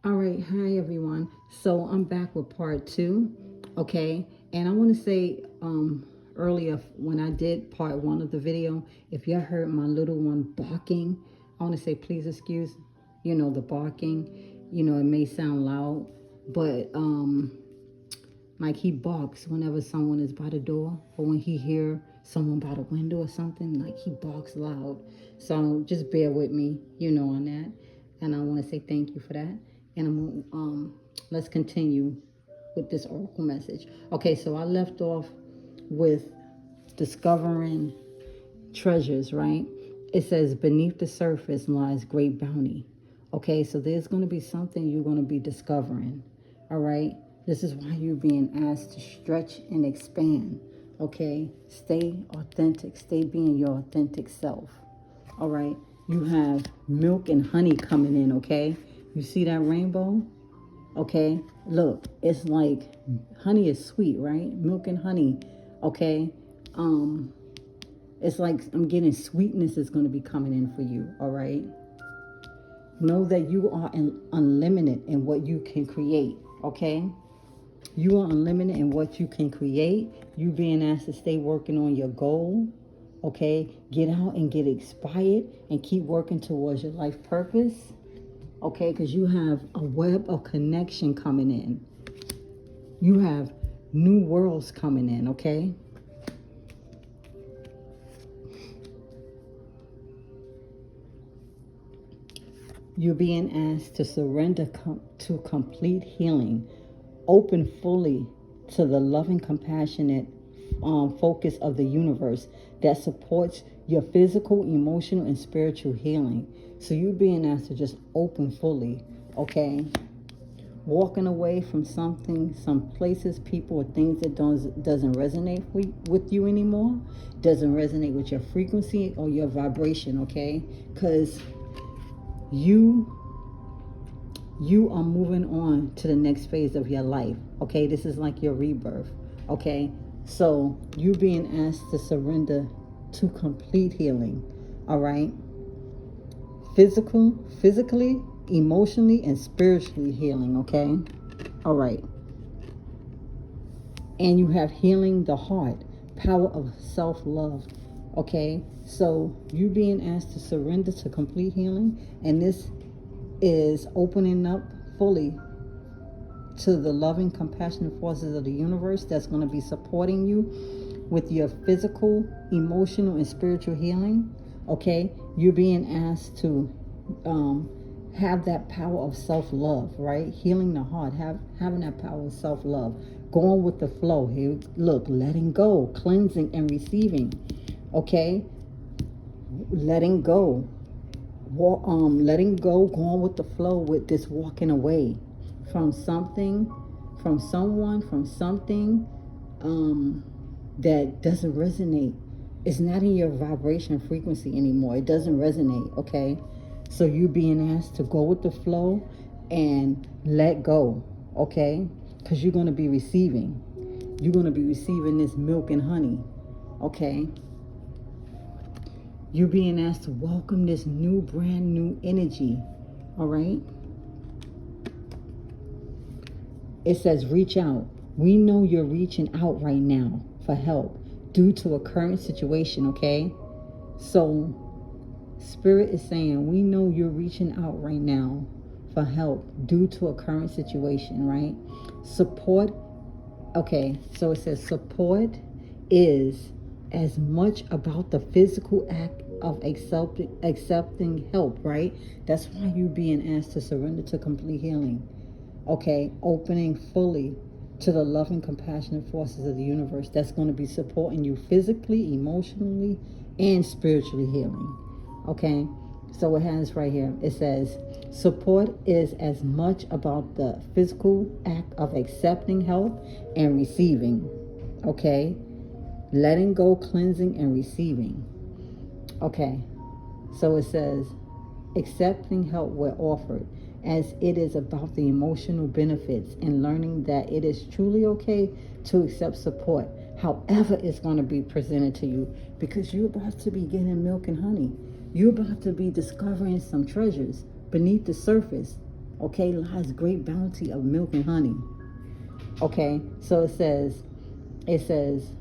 All right, hi everyone. So I'm back with part two, okay? And I want to say earlier when I did part one of the video, if you heard my little one barking, I want to say please excuse, the barking. It may sound loud, but like he barks whenever someone is by the door or when he hear someone by the window or something, like he barks loud. So just bear with me, on that. And I want to say thank you for that. And let's continue with this oracle message. Okay, so I left off with discovering treasures, right? It says beneath the surface lies great bounty. Okay, so there's going to be something you're going to be discovering. All right, this is why you're being asked to stretch and expand. Okay, stay authentic, stay being your authentic self. All right, you have milk and honey coming in. Okay, you see that rainbow? Okay, look, it's like honey is sweet, right? Milk and honey. Okay, it's like I'm getting sweetness is going to be coming in for you. All right, know that you are unlimited in what you can create. Okay, you are unlimited in what you can create. You being asked to stay working on your goal. Okay, get out and get inspired and keep working towards your life purpose. Okay, because you have a web of connection coming in. You have new worlds coming in. Okay, you're being asked to surrender to complete healing. Open fully to the loving, compassionate focus of the universe that supports your physical, emotional, and spiritual healing. So you're being asked to just open fully, okay? Walking away from something, some places, people, or things that doesn't resonate with you anymore, doesn't resonate with your frequency or your vibration, okay? Because you are moving on to the next phase of your life. Okay, this is like your rebirth. Okay, so you being asked to surrender to complete healing. All right, physically, emotionally, and spiritually healing. Okay, all right, and you have healing the heart, power of self-love. Okay, so you being asked to surrender to complete healing, and this is opening up fully to the loving, compassionate forces of the universe that's going to be supporting you with your physical, emotional, and spiritual healing. Okay, you're being asked to have that power of self-love, right? Healing the heart, having that power of self-love, going with the flow. Here, look, letting go, cleansing, and receiving. Okay, letting go. Letting go, going with the flow with this walking away from something, from someone, from something that doesn't resonate. It's not in your vibration frequency anymore. It doesn't resonate, okay? So you being asked to go with the flow and let go, okay? Because you're going to be receiving. You're going to be receiving this milk and honey, okay? You're being asked to welcome this new, brand new energy. All right? It says reach out. We know you're reaching out right now for help due to a current situation, okay? So, Spirit is saying, we know you're reaching out right now for help due to a current situation, right? Support. Okay, so it says support is as much about the physical act of accepting help, right? That's why you're being asked to surrender to complete healing. Okay, opening fully to the loving, compassionate forces of the universe that's going to be supporting you physically, emotionally, and spiritually healing. Okay, so it has right here, it says support is as much about the physical act of accepting help and receiving. Okay, letting go, cleansing, and receiving. Okay, so it says accepting help where offered, as it is about the emotional benefits and learning that it is truly okay to accept support, however it's going to be presented to you, because you're about to be getting milk and honey. You're about to be discovering some treasures beneath the surface. okay, lies great bounty of milk and honey. Okay, so it says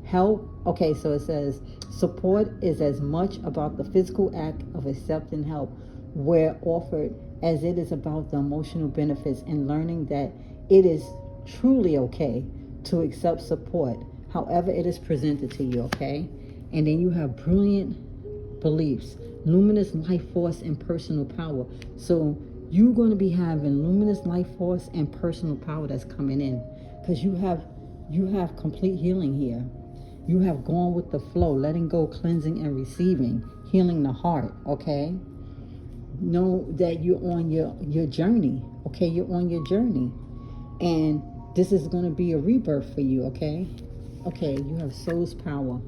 help. Okay, so it says support is as much about the physical act of accepting help where offered as it is about the emotional benefits and learning that it is truly okay to accept support however it is presented to you. Okay, and then you have brilliant beliefs, luminous life force, and personal power. So you're going to be having luminous life force and personal power that's coming in, because you have complete healing here. You have gone with the flow, letting go, cleansing, and receiving, healing the heart. Okay, know that you're on your journey. Okay, you're on your journey, and this is going to be a rebirth for you. Okay, you have soul's power.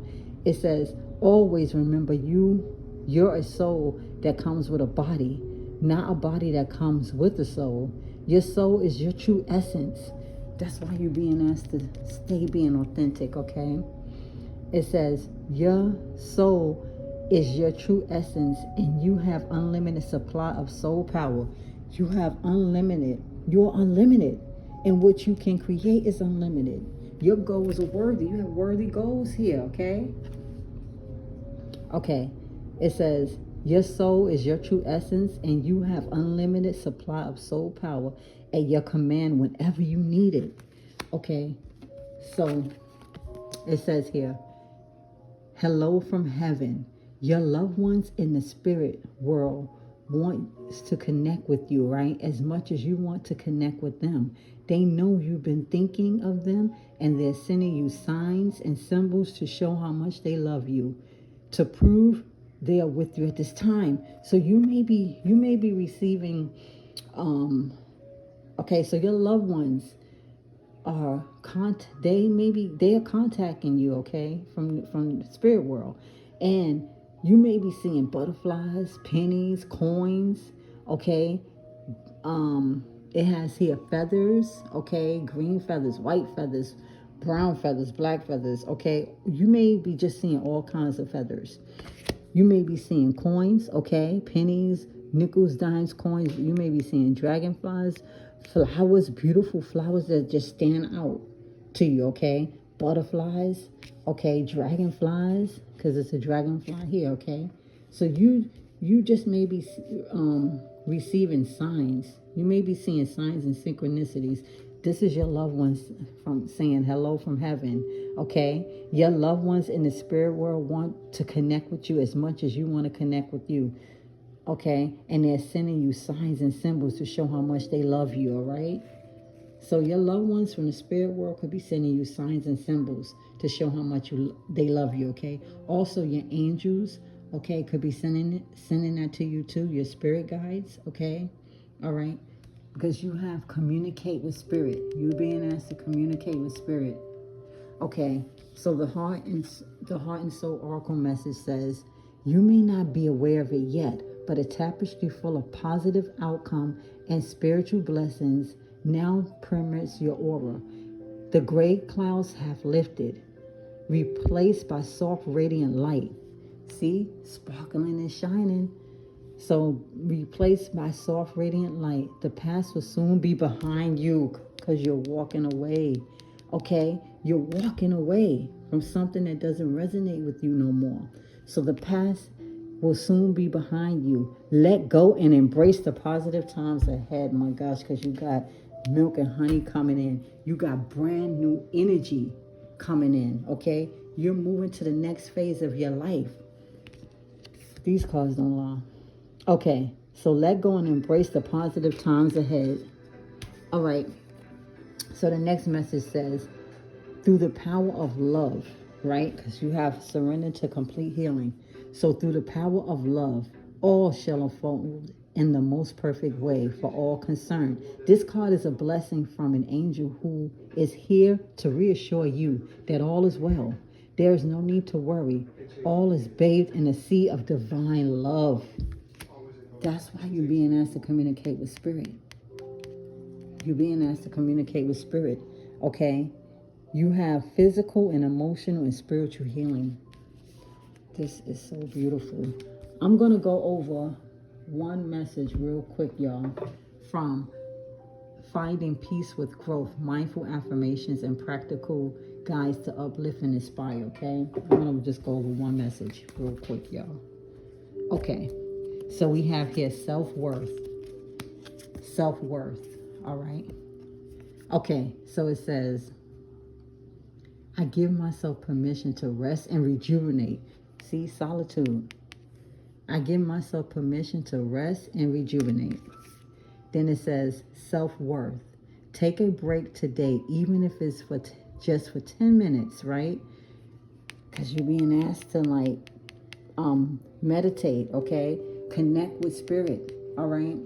It says always remember you're a soul that comes with a body, not a body that comes with a soul. Your soul is your true essence. That's why you're being asked to stay being authentic. Okay, it says your soul is your true essence, and you have unlimited supply of soul power. You're unlimited, and what you can create is unlimited. Your goals are worthy. You have worthy goals here. Okay, it says your soul is your true essence, and you have unlimited supply of soul power at your command whenever you need it. Okay, so it says here, hello from heaven. Your loved ones in the spirit world wants to connect with you, right? As much as you want to connect with them. They know you've been thinking of them, and they're sending you signs and symbols to show how much they love you, to prove they are with you at this time. So you may be receiving okay, so your loved ones are they are contacting you, okay, from the spirit world, and you may be seeing butterflies, pennies, coins. Okay, it has here feathers. Okay, green feathers, white feathers, brown feathers, black feathers. Okay, you may be just seeing all kinds of feathers. You may be seeing coins, okay, pennies, nickels, dimes, coins. You may be seeing dragonflies, flowers, beautiful flowers that just stand out to you, okay? Butterflies, okay, dragonflies, because it's a dragonfly here, okay? So you just may be receiving signs. You may be seeing signs and synchronicities. This is your loved ones from saying hello from heaven. Okay, your loved ones in the spirit world want to connect with you as much as you want to connect with you. Okay, and they're sending you signs and symbols to show how much they love you. All right, so your loved ones from the spirit world could be sending you signs and symbols to show how much they love you. Okay, also your angels, okay, could be sending that to you too. Your spirit guides. Okay, all right, because you have communicate with spirit. You're being asked to communicate with spirit. Okay, so the heart and soul oracle message says, you may not be aware of it yet, but a tapestry full of positive outcome and spiritual blessings now permeates your aura. The gray clouds have lifted, replaced by soft radiant light. See, sparkling and shining. So replaced by soft radiant light. The past will soon be behind you because you're walking away. Okay? You're walking away from something that doesn't resonate with you no more. So the past will soon be behind you. Let go and embrace the positive times ahead. My gosh, because you got milk and honey coming in. You got brand new energy coming in. Okay? You're moving to the next phase of your life. These cards don't lie. Okay, so let go and embrace the positive times ahead. All right, so the next message says, through the power of love, right? Because you have surrendered to complete healing. So through the power of love, all shall unfold in the most perfect way for all concerned. This card is a blessing from an angel who is here to reassure you that all is well. There is no need to worry. All is bathed in a sea of divine love. That's why you're being asked to communicate with spirit. You're being asked to communicate with spirit, okay? You have physical and emotional and spiritual healing. This is so beautiful. I'm going to go over one message real quick, y'all, from Finding Peace with Growth, Mindful Affirmations and Practical Guides to Uplift and Inspire, okay? I'm going to just go over one message real quick, y'all. Okay, so we have here self-worth. Self-worth, all right? Okay, so it says, I give myself permission to rest and rejuvenate. See, solitude. I give myself permission to rest and rejuvenate. Then it says self-worth. Take a break today, even if it's for just for 10 minutes, right? Because you're being asked to meditate, okay? Connect with spirit, all right?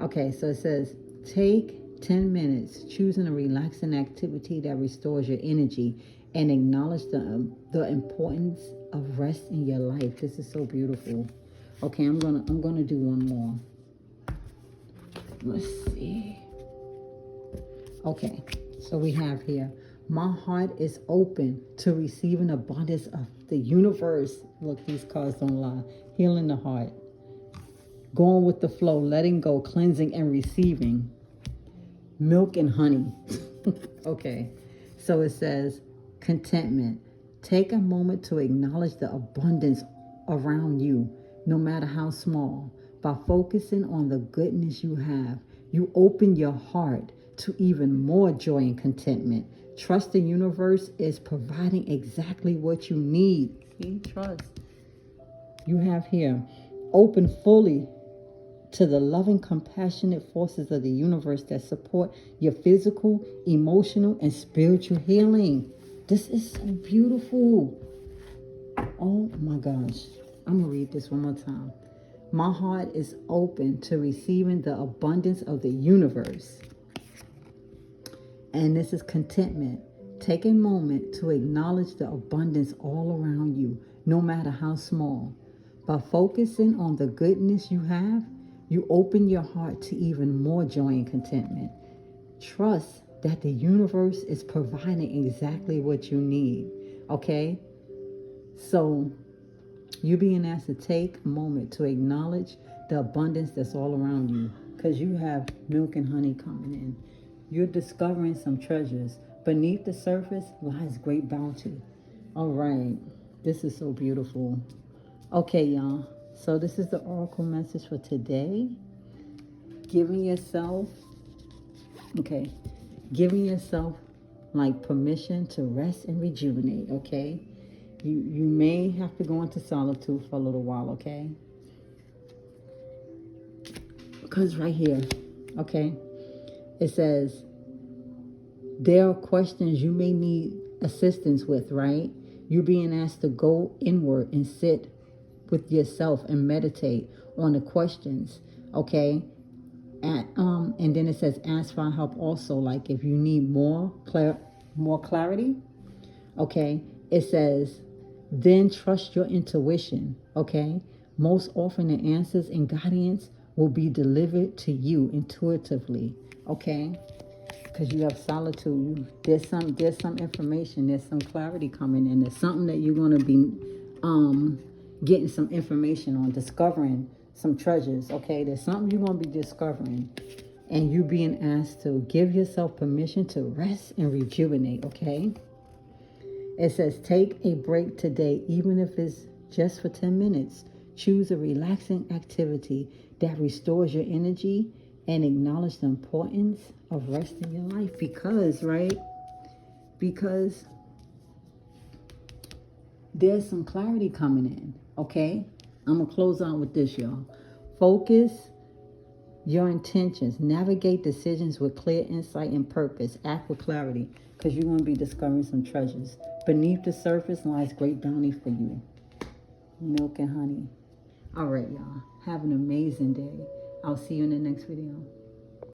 Okay, so it says take 10 minutes, choosing a relaxing activity that restores your energy and acknowledge the importance of rest in your life. This is so beautiful. Okay, I'm gonna do one more. Let's see. Okay, so we have here, my heart is open to receiving abundance of the universe. Look, these cards don't lie. Healing the heart. Going with the flow, letting go, cleansing and receiving. Milk and honey. Okay, so it says contentment. Take a moment to acknowledge the abundance around you, no matter how small. By focusing on the goodness you have, you open your heart to even more joy and contentment. Trust the universe is providing exactly what you need. See, trust. You have here, open fully to the loving, compassionate forces of the universe that support your physical, emotional, and spiritual healing. This is so beautiful. Oh my gosh. I'm going to read this one more time. My heart is open to receiving the abundance of the universe. And this is contentment. Take a moment to acknowledge the abundance all around you, no matter how small. By focusing on the goodness you have, you open your heart to even more joy and contentment. Trust that the universe is providing exactly what you need. Okay? So you're being asked to take a moment to acknowledge the abundance that's all around you, because you have milk and honey coming in. You're discovering some treasures. Beneath the surface lies great bounty. All right. This is so beautiful. Okay, y'all. So this is the oracle message for today. Giving yourself permission to rest and rejuvenate, okay? You may have to go into solitude for a little while, okay? Because right here, okay, it says, there are questions you may need assistance with, right? You're being asked to go inward and sit with yourself and meditate on the questions, okay? And then it says ask for help also, like if you need more clarity, okay? It says then trust your intuition, okay? Most often the answers and guidance will be delivered to you intuitively, okay? Because you have solitude. There's some information, there's some clarity coming in. There's something that you're going to be getting some information on, discovering some treasures, okay? There's something you're going to be discovering. And you being asked to give yourself permission to rest and rejuvenate, okay? It says take a break today, even if it's just for 10 minutes. Choose a relaxing activity that restores your energy and acknowledge the importance of rest in your life. Because, right? Because there's some clarity coming in, okay? I'm going to close on with this, y'all. Focus your intentions. Navigate decisions with clear insight and purpose. Act with clarity, because you're going to be discovering some treasures. Beneath the surface lies great bounty for you. Milk and honey. All right, y'all. Have an amazing day. I'll see you in the next video.